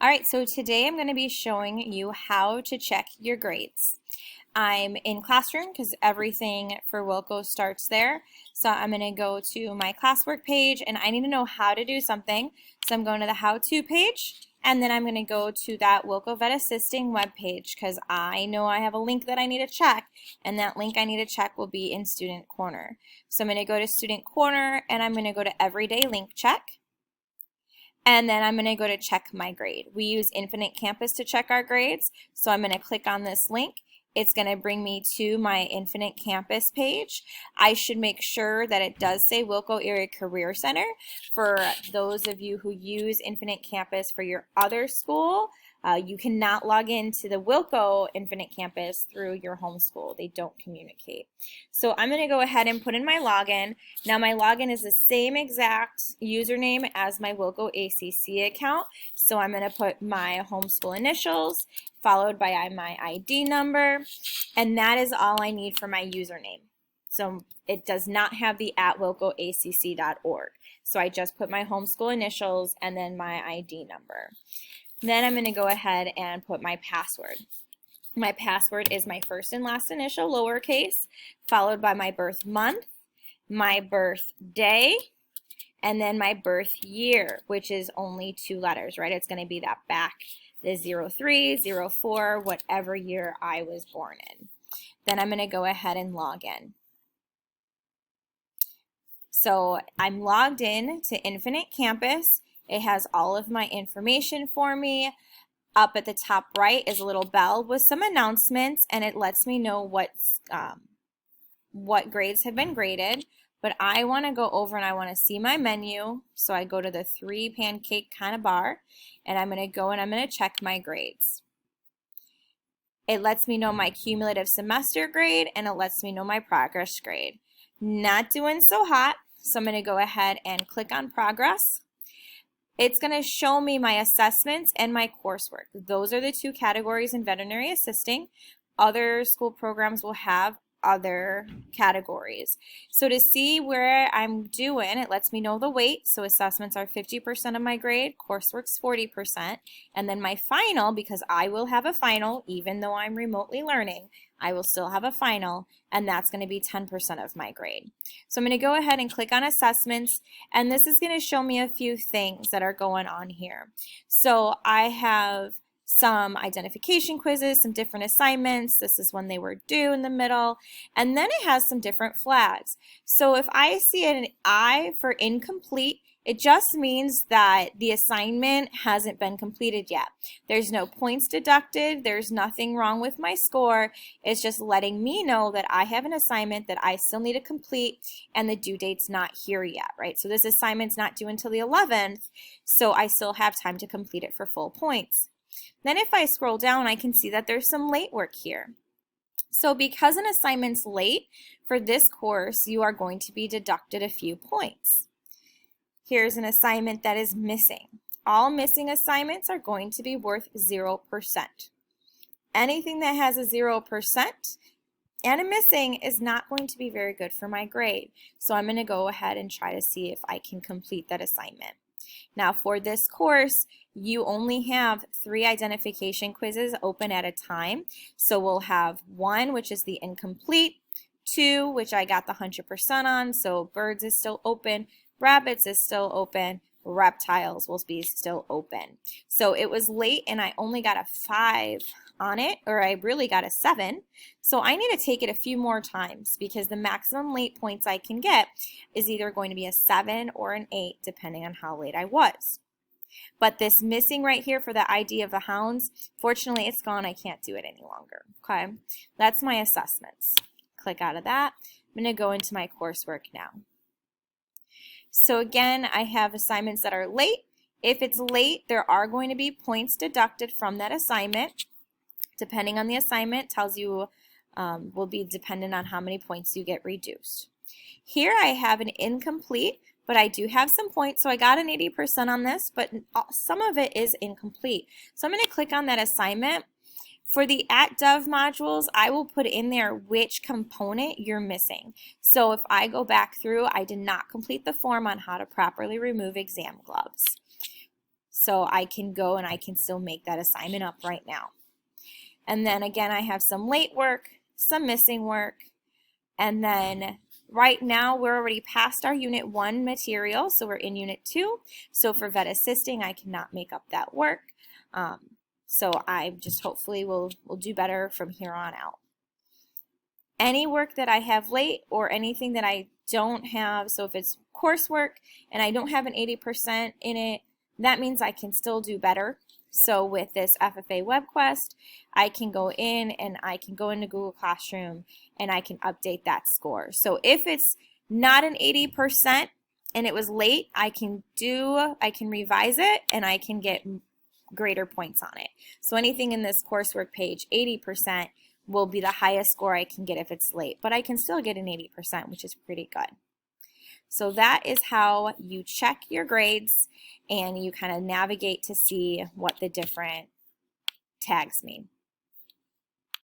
All right, so today I'm going to be showing you how to check your grades. I'm in Classroom because everything for Wilco starts there. So I'm going to go to my classwork page and I need to know how to do something. So I'm going to the how-to page and then I'm going to go to that Wilco Vet Assisting webpage because I know I have a link that I need to check, and that link I need to check will be in Student Corner. So I'm going to go to Student Corner and I'm going to go to Everyday Link Check. And then I'm going to go to check my grade. We use Infinite Campus to check our grades, so I'm going to click on this link. It's going to bring me to my Infinite Campus page. I should make sure that it does say Wilco Area Career Center. For those of you who use Infinite Campus for your other school, you cannot log into the Wilco Infinite Campus through your home school. They don't communicate. So I'm going to go ahead and put in my login. Now my login is the same exact username as my Wilco ACC account. So I'm going to put my homeschool initials followed by my ID number, and that is all I need for my username. So it does not have the @wilcoacc.org. So I just put my homeschool initials and then my ID number. Then I'm going to go ahead and put my password. My password is my first and last initial, lowercase, followed by my birth month, my birth day, and then my birth year, which is only 2 letters, right? It's going to be that back, the 03, 04, whatever year I was born in. Then I'm going to go ahead and log in. So I'm logged in to Infinite Campus. It has all of my information for me. Up at the top right is a little bell with some announcements, and it lets me know what grades have been graded. But I want to go over and I want to see my menu, so I go to the 3 pancake kind of bar, and I'm going to go and I'm going to check my grades. It lets me know my cumulative semester grade, and it lets me know my progress grade. Not doing so hot, so I'm going to go ahead and click on progress. It's going to show me my assessments and my coursework. Those are the 2 categories in veterinary assisting. Other school programs will have other categories. So to see where I'm doing, it lets me know the weight. So assessments are 50% of my grade, coursework's 40%, and then my final, because I will have a final, even though I'm remotely learning, I will still have a final, and that's going to be 10% of my grade. So I'm going to go ahead and click on assessments, and this is going to show me a few things that are going on here. So I have some identification quizzes, some different assignments. This is when they were due in the middle. And then it has some different flags. So if I see an I for incomplete, it just means that the assignment hasn't been completed yet. There's no points deducted. There's nothing wrong with my score. It's just letting me know that I have an assignment that I still need to complete and the due date's not here yet, right? So this assignment's not due until the 11th, so I still have time to complete it for full points. Then if I scroll down, I can see that there's some late work here. So because an assignment's late, for this course, you are going to be deducted a few points. Here's an assignment that is missing. All missing assignments are going to be worth 0%. Anything that has a 0% and a missing is not going to be very good for my grade. So I'm going to go ahead and try to see if I can complete that assignment. Now for this course, you only have 3 identification quizzes open at a time. So we'll have 1, which is the incomplete, 2, which I got the 100% on, so birds is still open, rabbits is still open, reptiles will be still open. So it was late and I only got a 5 on it, or I really got a 7. So I need to take it a few more times because the maximum late points I can get is either going to be a 7 or an 8 depending on how late I was. But this missing right here for the ID of the hounds, fortunately it's gone. I can't do it any longer. Okay, that's my assessments. Click out of that. I'm going to go into my coursework now. So again, I have assignments that are late. If it's late, there are going to be points deducted from that assignment. Depending on the assignment, tells you will be dependent on how many points you get reduced. Here I have an incomplete, but I do have some points, so I got an 80% on this, but some of it is incomplete. So I'm going to click on that assignment. For the @Dev modules, I will put in there which component you're missing. So if I go back through, I did not complete the form on how to properly remove exam gloves. So I can go and I can still make that assignment up right now. And then again, I have some late work, some missing work, and then right now we're already past our Unit 1 material, so we're in Unit 2. So for vet assisting, I cannot make up that work. So I just hopefully will do better from here on out. Any work that I have late or anything that I don't have, so if it's coursework and I don't have an 80% in it, that means I can still do better. So with this FFA web quest, I can go in and I can go into Google Classroom and I can update that score. So if it's not an 80% and it was late, I can revise it and I can get greater points on it. So anything in this coursework page, 80% will be the highest score I can get if it's late, but I can still get an 80%, which is pretty good. So that is how you check your grades and you kind of navigate to see what the different tags mean.